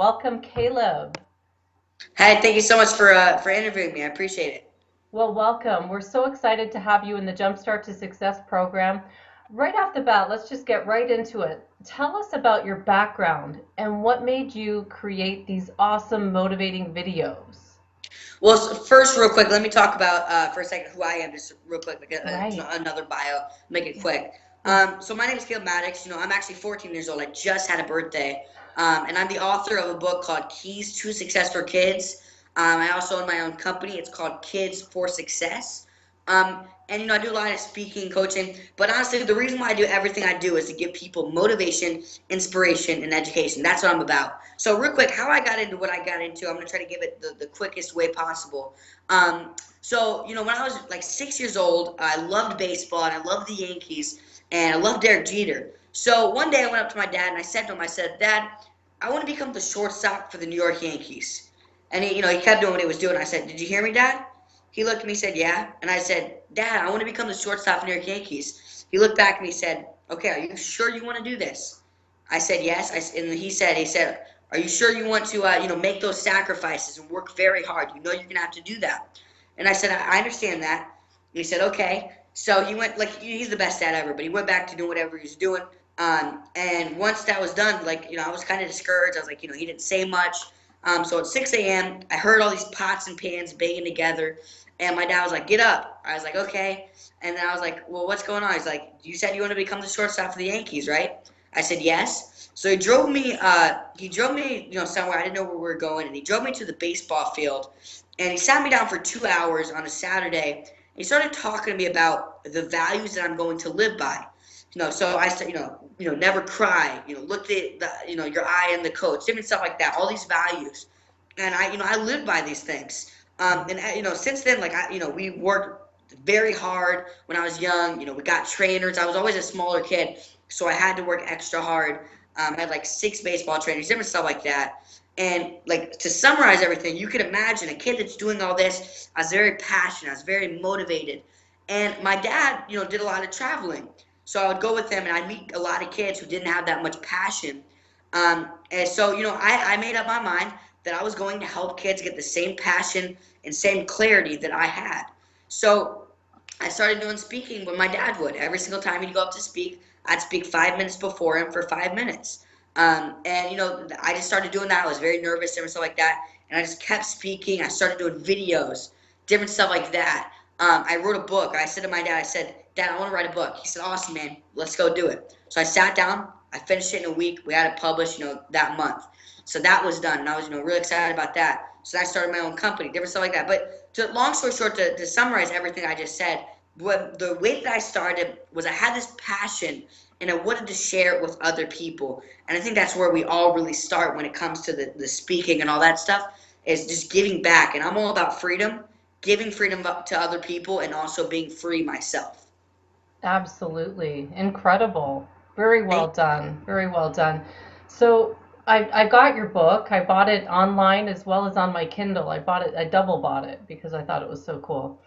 Welcome, Caleb. Hi, thank you so much for interviewing me. I appreciate it. Well, welcome. We're so excited to have you in the Jumpstart to Success program. Right off the bat, let's just get right into it. Tell us about your background and what made you create these awesome, motivating videos. Well, first, real quick, let me talk about for a second who I am, just real quick, like Right. another bio. Make it Yeah. quick. Yeah. So my name is Caleb Maddix. I'm actually 14 years old. I just had a birthday, and I'm the author of a book called Keys to Success for Kids. I also own my own company. It's called Kids for Success. And I do a lot of speaking, coaching. But honestly, the reason why I do everything I do is to give people motivation, inspiration, and education. That's what I'm about. So real quick, how I got into what I got into, I'm gonna try to give it the quickest way possible. When I was like 6 years old, I loved baseball and I loved the Yankees and I loved Derek Jeter. So one day I went up to my dad and I said to him, I said, Dad, I want to become the shortstop for the New York Yankees. And he kept doing what he was doing. I said, Did you hear me, Dad? He looked at me and said, Yeah. And I said, Dad, I want to become the shortstop for the New York Yankees. He looked back and he said, Okay, are you sure you want to do this? I said, Yes. And he said, Are you sure you want to, make those sacrifices and work very hard? You know you're going to have to do that. And I said, I understand that. And he said, Okay. So he went, like, he's the best dad ever, but he went back to doing whatever he was doing. And once that was done, I was kind of discouraged. I was like, he didn't say much. So at 6 a.m., I heard all these pots and pans banging together. And my dad was like, Get up. I was like, Okay. And then I was like, Well, what's going on? He's like, You said you want to become the shortstop for the Yankees, right? I said, Yes. So he drove me, somewhere. I didn't know where we were going. And he drove me to the baseball field. And he sat me down for 2 hours on a Saturday. And he started talking to me about the values that I'm going to live by. So I said, never cry. Look at your eye in the coach, different stuff like that. All these values, and I live by these things. And since then, we worked very hard when I was young. We got trainers. I was always a smaller kid, so I had to work extra hard. I had like 6 baseball trainers, different stuff like that. And like to summarize everything, you could imagine a kid that's doing all this. I was very passionate. I was very motivated. And my dad, did a lot of traveling. So I would go with him and I'd meet a lot of kids who didn't have that much passion. And so, I made up my mind that I was going to help kids get the same passion and same clarity that I had. So I started doing speaking when my dad would. Every single time he'd go up to speak, I'd speak 5 minutes before him for 5 minutes. And I just started doing that. I was very nervous and stuff like that. And I just kept speaking. I started doing videos, different stuff like that. I wrote a book. I said to my dad, I said, Dad, I want to write a book. He said, Awesome, man. Let's go do it. So I sat down. I finished it in a week. We had it published, that month. So that was done. And I was, really excited about that. So I started my own company, different stuff like that. But long story short, to summarize everything I just said, the way that I started was I had this passion and I wanted to share it with other people. And I think that's where we all really start when it comes to the speaking and all that stuff, is just giving back. And I'm all about freedom, giving freedom up to other people, and also being free myself. Absolutely. Incredible. Very well Thank done. Very well done. So I got your book. I bought it online as well as on my Kindle. I bought it, I double bought it because I thought it was so cool.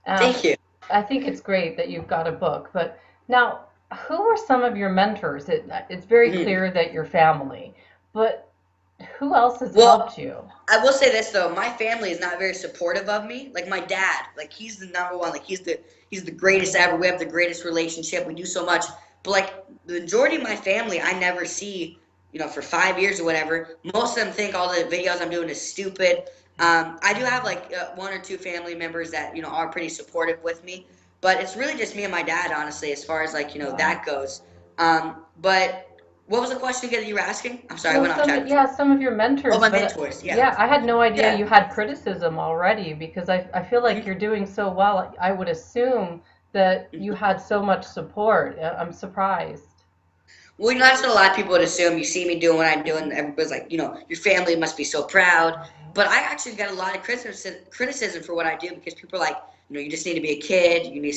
Um, thank you. I think it's great that you've got a book. But now, who are some of your mentors? It's very Mhm. clear that your family, but who else has Well, helped you? I will say this though, my family is not very supportive of me. Like my dad, like he's the number one, like he's the greatest ever. We have the greatest relationship. We do so much. But like the majority of my family I never see, for 5 years or whatever. Most of them think all the videos I'm doing is stupid. I do have like one or two family members that, are pretty supportive with me. But it's really just me and my dad, honestly, as far as like, Wow. that goes. But what was the question again that you were asking? I'm sorry, I Well, went off track. yeah, some of your Oh, mentors, my but mentors, yeah. yeah, I had no idea Yeah. you had criticism already because I feel like you're doing so well. I would assume that you had so much support. I'm surprised. Well, that's what a lot of people would assume. You see me doing what I'm doing, everybody's like, your family must be so proud. But I actually got a lot of criticism for what I do because people are like, you just need to be a kid, you need,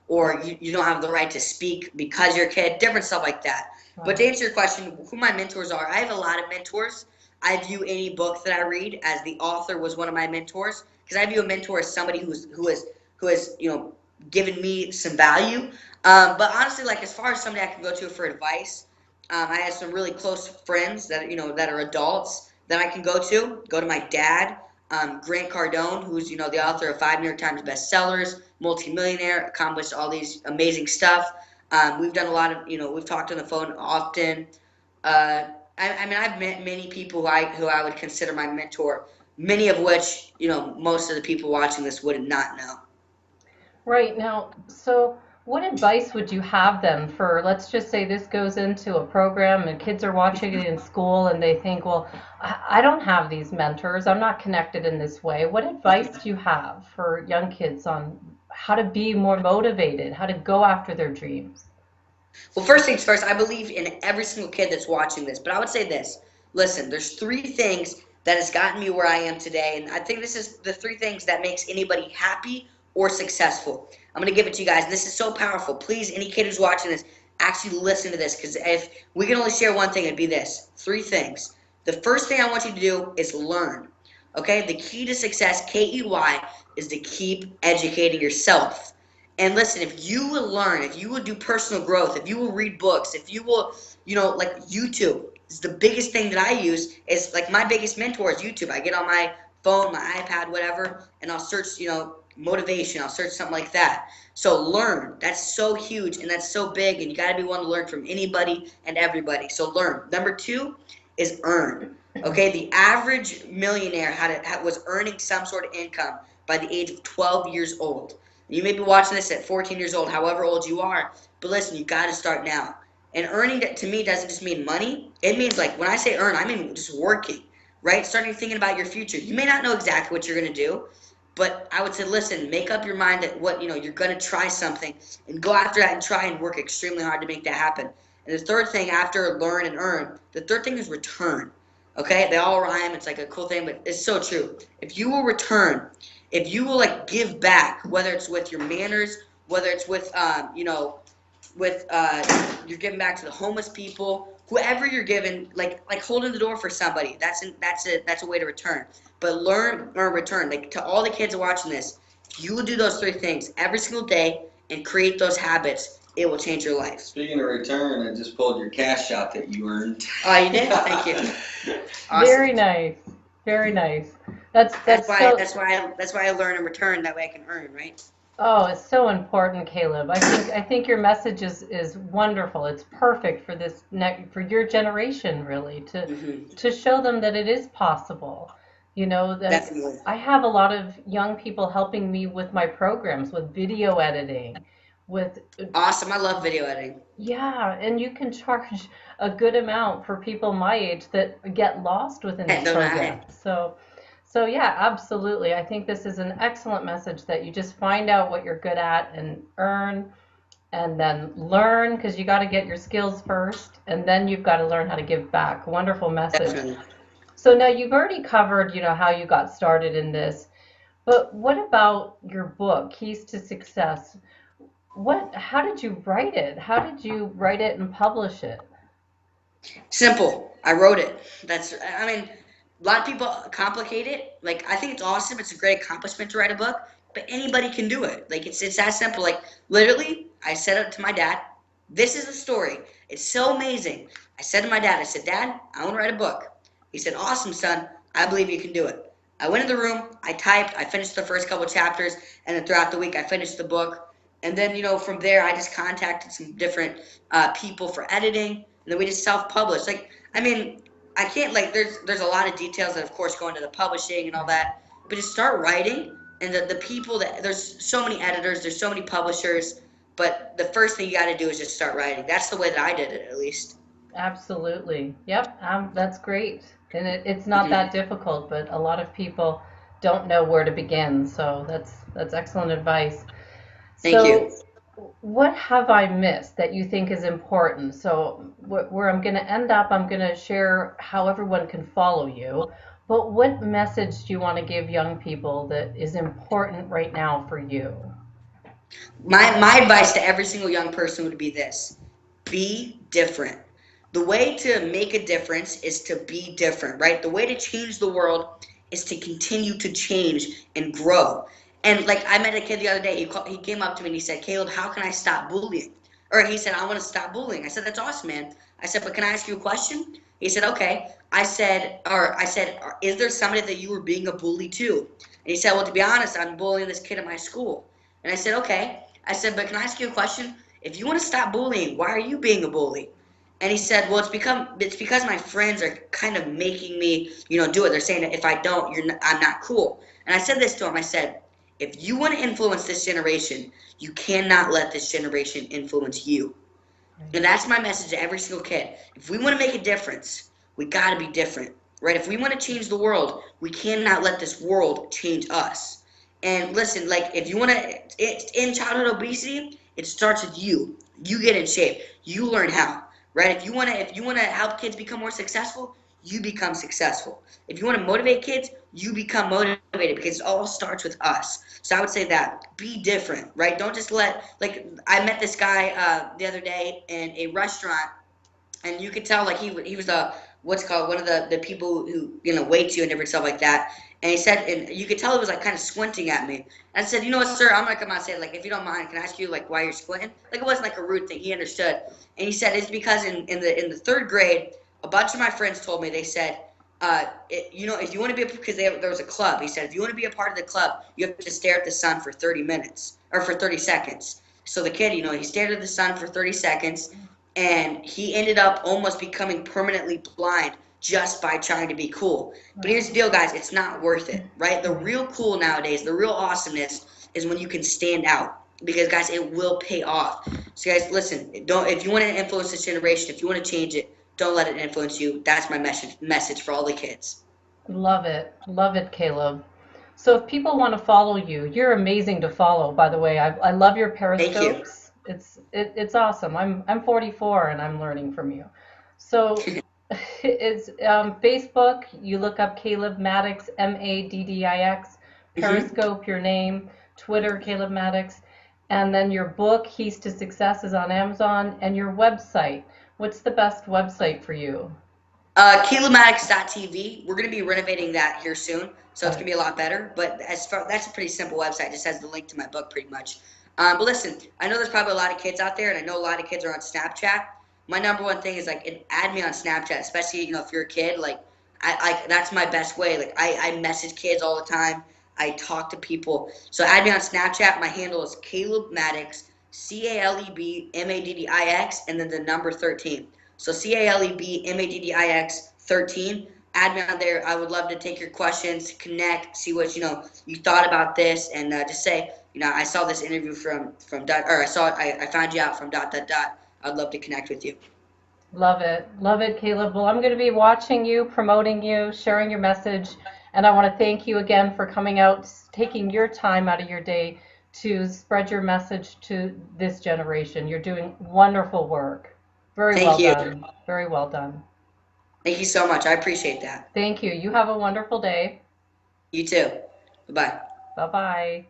or you don't have the right to speak because you're a kid, different stuff like that. But to Wow. answer your question, who my mentors are, I have a lot of mentors. I view any book that I read as the author was one of my mentors because I view a mentor as somebody who has given me some value. But honestly, like as far as somebody I can go to for advice, I have some really close friends that that are adults that I can go to my dad, Grant Cardone, who's, the author of 5 New York Times bestsellers, multimillionaire, accomplished all these amazing stuff. We've done a lot of, we've talked on the phone often. Uh, I mean, I've met many people who I would consider my mentor, many of which, most of the people watching this would not know. Right now, so what advice would you have then for, let's just say this goes into a program and kids are watching it in school and they think, well, I don't have these mentors, I'm not connected in this way. What advice do you have for young kids on how to be more motivated, how to go after their dreams? Well, first things first, I believe in every single kid that's watching this. But I would say this. Listen, there's three things that has gotten me where I am today, and I think this is the three things that makes anybody happy or successful. I'm gonna give it to you guys. This is so powerful. Please, any kid who's watching this, actually listen to this, because if we can only share one thing, it'd be this. Three things. The first thing I want you to do is learn. Okay? The key to success, KEY, is to keep educating yourself. And listen, if you will learn, if you will do personal growth, if you will read books, if you will, like YouTube is the biggest thing that I use. Is like my biggest mentor is YouTube. I get on my phone, my iPad, whatever, and I'll search, motivation. I'll search something like that. So learn. That's so huge and that's so big, and you got to be willing to learn from anybody and everybody. So learn. Number two is earn. Okay, the average millionaire was earning some sort of income by the age of 12 years old. You may be watching this at 14 years old, however old you are, but listen, you got to start now. And earning, to me, doesn't just mean money. It means, like, when I say earn, I mean just working, right? Starting thinking about your future. You may not know exactly what you're going to do, but I would say, listen, make up your mind that you're going to try something and go after that and try and work extremely hard to make that happen. And the third thing after learn and earn, the third thing is return. Okay? They all rhyme. It's like a cool thing, but it's so true. If you will return, if you will like give back, whether it's with your manners, whether it's with you're giving back to the homeless people, whoever you're giving, like holding the door for somebody. That's a way to return. But learn or return. Like to all the kids watching this, if you will do those three things every single day and create those habits, it will change your life. Speaking of return, I just pulled your cash out that you earned. Oh, you did? Thank you. Awesome. Very nice. Very nice. That's so. That's why I learn and return. That way I can earn, right? Oh, it's so important, Caleb. I think your message is wonderful. It's perfect for for your generation, really, to Mm-hmm. to show them that it is possible. You know, that Definitely. I have a lot of young people helping me with my programs, with video editing, with Awesome. I love video editing. yeah, and you can charge a good amount for people my age that get lost within the Don't program. I? So yeah, absolutely. I think this is an excellent message that you just find out what you're good at and earn and then learn because you got to get your skills first and then you've got to learn how to give back. Wonderful message. Definitely. So now you've already covered, how you got started in this, but what about your book, Keys to Success? How did you write it? How did you write it and publish it? Simple. I wrote it. I mean, a lot of people complicate it. Like, I think it's awesome. It's a great accomplishment to write a book, but anybody can do it. Like, it's that simple. Like, literally, I said it to my dad. This is the story. It's so amazing. I said to my dad, I said, Dad, I want to write a book. He said, awesome, son. I believe you can do it. I went in the room. I typed. I finished the first couple chapters, and then throughout the week, I finished the book. And then, from there, I just contacted some different people for editing, and then we just self-published. Like, I mean, I can't like. There's a lot of details that, of course, go into the publishing and all that. But just start writing, and the people that there's so many editors, there's so many publishers. But the first thing you got to do is just start writing. That's the way that I did it, at least. Absolutely. Yep, that's great. And it's not Hmm. that difficult, but a lot of people don't know where to begin. So that's excellent advice. Thank So you. what have I missed that you think is important? So where I'm going to end up, I'm going to share how everyone can follow you. But what message do you want to give young people that is important right now for you? My advice to every single young person would be this: be different. The way to make a difference is to be different, right? The way to change the world is to continue to change and grow. And like I met a kid the other day, he came up to me and he said, Caleb, how can I stop bullying? Or he said, I want to stop bullying. I said, that's awesome, man. I said, but can I ask you a question? He said, okay. I said, is there somebody that you were being a bully to? And he said, well, to be honest, I'm bullying this kid at my school. And I said, okay. I said, but can I ask you a question? If you want to stop bullying, why are you being a bully? And he said, well, it's because my friends are kind of making me, do it. They're saying that if I don't, I'm not cool. And I said this to him. I said, if you want to influence this generation, you cannot let this generation influence you. And that's my message to every single kid. If we want to make a difference, we got to be different, right? If we want to change the world, we cannot let this world change us. And listen, like if you want to, in childhood obesity, it starts with you. You get in shape. You learn how, right? If you want to help kids become more successful, you become successful. If you want to motivate kids, you become motivated because it all starts with us. So I would say that be different, right? Don't just like I met this guy the other day in a restaurant, and you could tell like he was the what's called one of the people who waits you and different stuff like that. And he said, and you could tell he was like kind of squinting at me. And I said, you know what, sir, I'm gonna come out and say like, if you don't mind, can I ask you like why you're squinting? Like it wasn't like a rude thing. He understood, and he said it's because in the third grade, a bunch of my friends told me they said. If you want to be, because there was a club. He said, if you want to be a part of the club, you have to stare at the sun for 30 minutes or for 30 seconds. So the kid, he stared at the sun for 30 seconds, and he ended up almost becoming permanently blind just by trying to be cool. But here's the deal, guys, it's not worth it, right? The real cool nowadays, the real awesomeness is when you can stand out. Because guys, it will pay off. So guys, listen, don't if you want to influence this generation, if you want to change it, don't let it influence you. That's my message for all the kids. Love it. Love it, Caleb. So if people want to follow you, you're amazing to follow, by the way. I love your Thank you. periscopes. It's awesome. I'm 44 and I'm learning from you. So it's Facebook, you look up Caleb Maddix, Maddix, Hmm. Periscope, your name, Twitter, Caleb Maddix, and then your book, Keys to Success, is on Amazon, and your website. What's the best website for you? KalebMaddix.tv. We're going to be renovating that here soon, so it's going to be a lot better. But that's a pretty simple website. It just has the link to my book, pretty much. But listen, I know there's probably a lot of kids out there, and I know a lot of kids are on Snapchat. My number one thing is like add me on Snapchat, especially if you're a kid. Like that's my best way. Like I message kids all the time. I talk to people. So add me on Snapchat. My handle is Caleb Maddix, CalebMaddix, and then the number 13. So CalebMaddix 13. Add me on there. I would love to take your questions, connect, see what you thought about this, and just say I saw this interview from dot, or I found you out from dot dot dot. I'd love to connect with you. Love it. Love it, Caleb. Well, I'm going to be watching you, promoting you, sharing your message. And I want to thank you again for coming out, taking your time out of your day to spread your message to this generation. You're doing wonderful work. Very Thank well you. done. Very well done. Thank you so much. I appreciate that. Thank you. You have a wonderful day. You too. Bye bye. Bye bye.